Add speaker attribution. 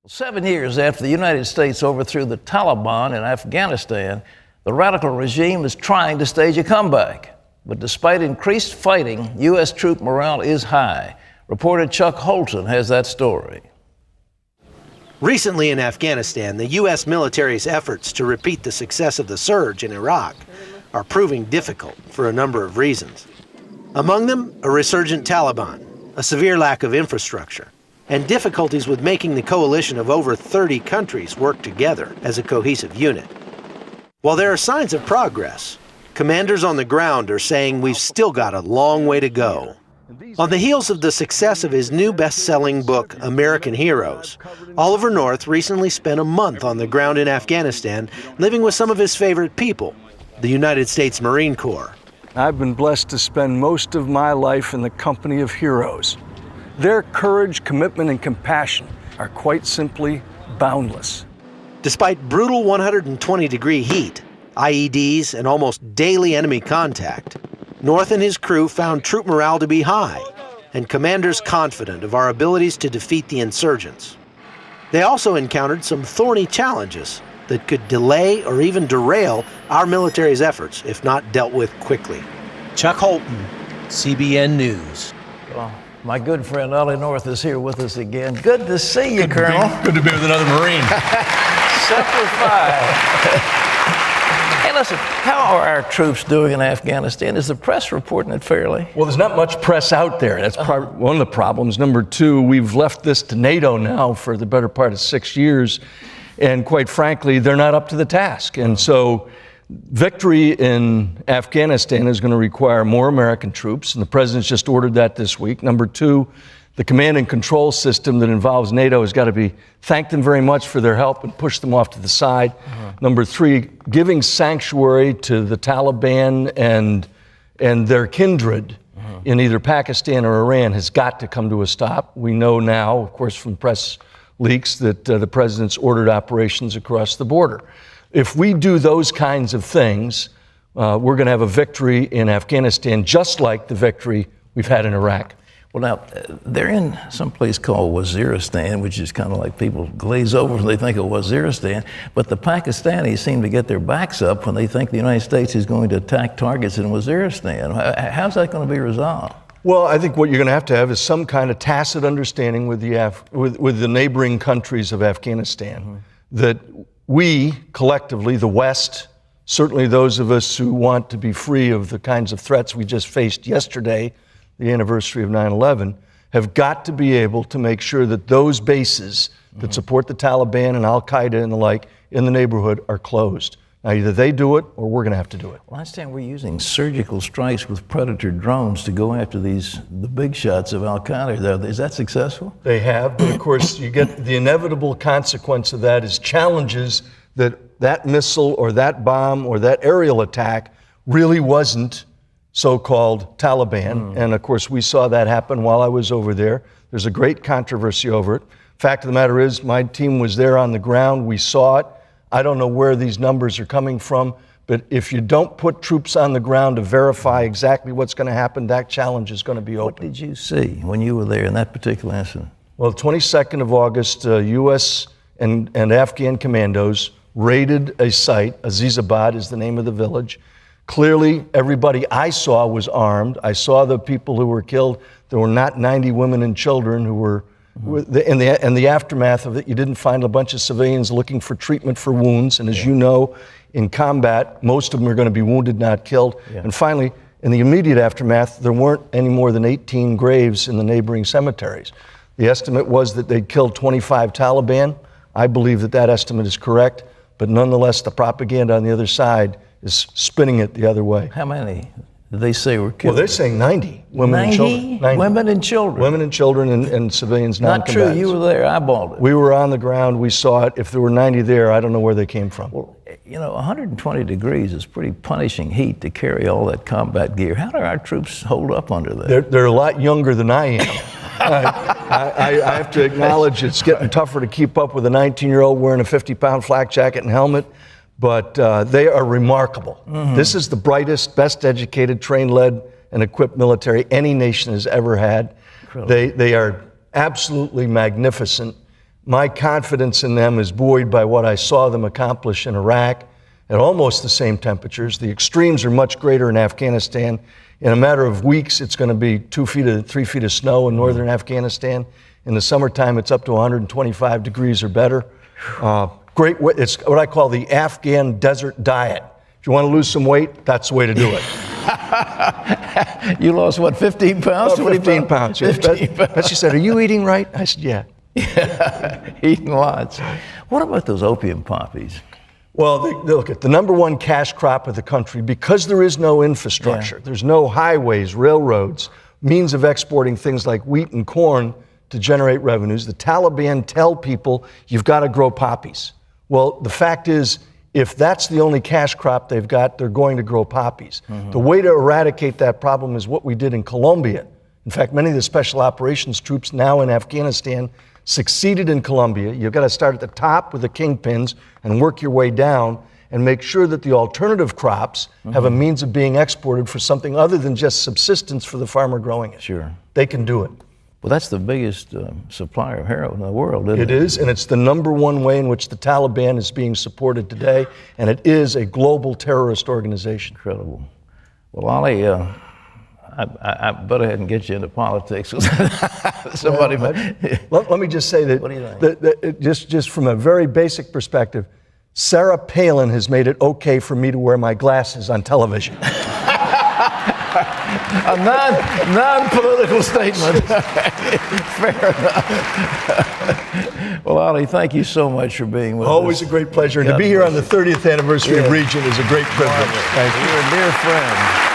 Speaker 1: 7 years after the United States overthrew the Taliban in Afghanistan, the radical regime is trying to stage a comeback. But despite increased fighting, U.S. troop morale is high. Reporter Chuck Holton has that story.
Speaker 2: Recently in Afghanistan, the U.S. military's efforts to repeat the success of the surge in Iraq are proving difficult for a number of reasons. Among them, a resurgent Taliban, a severe lack of infrastructure, and difficulties with making the coalition of over 30 countries work together as a cohesive unit. While there are signs of progress, commanders on the ground are saying we've still got a long way to go. On the heels of the success of his new best-selling book, American Heroes, Oliver North recently spent a month on the ground in Afghanistan, living with some of his favorite people, the United States Marine Corps.
Speaker 3: I've been blessed to spend most of my life in the company of heroes. Their courage, commitment, and compassion are quite simply boundless.
Speaker 2: Despite brutal 120-degree heat, IEDs, and almost daily enemy contact, North and his crew found troop morale to be high and commanders confident of our abilities to defeat the insurgents. They also encountered some thorny challenges that could delay or even derail our military's efforts if not dealt with quickly.
Speaker 4: Chuck Holton, CBN News.
Speaker 1: Well, my good friend Ollie North is here with us again. Good to see you, Colonel.
Speaker 4: Good to be with another Marine.
Speaker 1: Semper Fi. Hey, listen, how are our troops doing in Afghanistan? Is the press reporting it fairly?
Speaker 3: Well, there's not much press out there. That's one of the problems. Number two, we've left this to NATO now for the better part of 6 years. And quite frankly, they're not up to the task. And so victory in Afghanistan is going to require more American troops, and the president's just ordered that this week. Number two, the command and control system that involves NATO has got to thank them very much for their help and push them off to the side. Number three, giving sanctuary to the Taliban and their kindred in either Pakistan or Iran has got to come to a stop. We know now, of course, from press leaks that the president's ordered operations across the border. If we do those kinds of things, we're going to have a victory in Afghanistan, just like the victory we've had in Iraq.
Speaker 1: Well, now, they're in some place called Waziristan, which is kind of like people glaze over when they think of Waziristan. But the Pakistanis seem to get their backs up when they think the United States is going to attack targets in Waziristan. How's that going to be resolved?
Speaker 3: Well, I think what you're going to have is some kind of tacit understanding with the neighboring countries of Afghanistan that we collectively, the West, certainly those of us who want to be free of the kinds of threats we just faced yesterday, the anniversary of 9/11, have got to be able to make sure that those bases that support the Taliban and Al-Qaeda and the like in the neighborhood are closed. Now, either they do it or we're going to have to do it.
Speaker 1: Well, I understand we're using surgical strikes with Predator drones to go after the big shots of Al-Qaeda. Is that successful?
Speaker 3: They have, but of course you get the inevitable consequence of that is challenges that missile or that bomb or that aerial attack really wasn't so-called Taliban. And of course we saw that happen while I was over there. There's a great controversy over it. Fact of the matter is my team was there on the ground. We saw it. I don't know where these numbers are coming from, but if you don't put troops on the ground to verify exactly what's going to happen, that challenge is going to be open.
Speaker 1: What did you see when you were there in that particular incident?
Speaker 3: Well, the 22nd of August, U.S. and Afghan commandos raided a site. Azizabad is the name of the village. Clearly, everybody I saw was armed. I saw the people who were killed. There were not 90 women and children who were in the aftermath of it. You didn't find a bunch of civilians looking for treatment for wounds. And as you know, in combat, most of them are going to be wounded, not killed. And finally, in the immediate aftermath, there weren't any more than 18 graves in the neighboring cemeteries. The estimate was that they'd killed 25 Taliban. I believe that estimate is correct, but nonetheless, the propaganda on the other side is spinning it the other way.
Speaker 1: How many did they say were killed?
Speaker 3: Well, they're saying 90 women
Speaker 1: 90?
Speaker 3: and children. 90.
Speaker 1: Women and children?
Speaker 3: Women and children and civilians,
Speaker 1: Not
Speaker 3: non-combatants.
Speaker 1: true. You were there. Eyeballed it.
Speaker 3: We were on the ground. We saw it. If there were 90 there, I don't know where they came from.
Speaker 1: Well, you know, 120 degrees is pretty punishing heat to carry all that combat gear. How do our troops hold up under that?
Speaker 3: They're a lot younger than I am. I have to acknowledge it's getting tougher to keep up with a 19-year-old wearing a 50-pound flak jacket and helmet. But they are remarkable. This is the brightest, best educated, trained, led, and equipped military any nation has ever had. They are absolutely magnificent. My confidence in them is buoyed by what I saw them accomplish in Iraq at almost the same temperatures. The extremes are much greater in Afghanistan. In a matter of weeks, it's going to be 2 feet to 3 feet of snow in northern Afghanistan. In the summertime, it's up to 125 degrees or better. It's what I call the Afghan desert diet. If you want to lose some weight, that's the way to do it.
Speaker 1: You lost, what, 15 pounds?
Speaker 3: 15 pounds.
Speaker 1: 15 pounds.
Speaker 3: Betsy said, "Are you eating right?" I said, "Yeah."
Speaker 1: Eating lots. What about those opium poppies?
Speaker 3: Well, look at the number one cash crop of the country, because there is no infrastructure.
Speaker 1: Yeah.
Speaker 3: There's no highways, railroads, means of exporting things like wheat and corn to generate revenues. The Taliban tell people you've got to grow poppies. Well, the fact is, if that's the only cash crop they've got, they're going to grow poppies. The way to eradicate that problem is what we did in Colombia. In fact, many of the special operations troops now in Afghanistan succeeded in Colombia. You've got to start at the top with the kingpins and work your way down and make sure that the alternative crops have a means of being exported for something other than just subsistence for the farmer growing it.
Speaker 1: Sure.
Speaker 3: They can do it.
Speaker 1: Well, that's the biggest supplier of heroin in the world, isn't it?
Speaker 3: It is, and it's the number one way in which the Taliban is being supported today, and it is a global terrorist organization.
Speaker 1: Incredible. Well, Ollie, I better ahead and get you into politics. Somebody.
Speaker 3: Let me just say that,
Speaker 1: What do you think?
Speaker 3: just from a very basic perspective, Sarah Palin has made it okay for me to wear my glasses on television.
Speaker 1: A non-political statement. Fair enough. Well, Ollie, thank you so much for being with us.
Speaker 3: Always a great pleasure. And to be here on the 30th anniversary of Region is a great privilege.
Speaker 1: Thank you. You're a dear friend.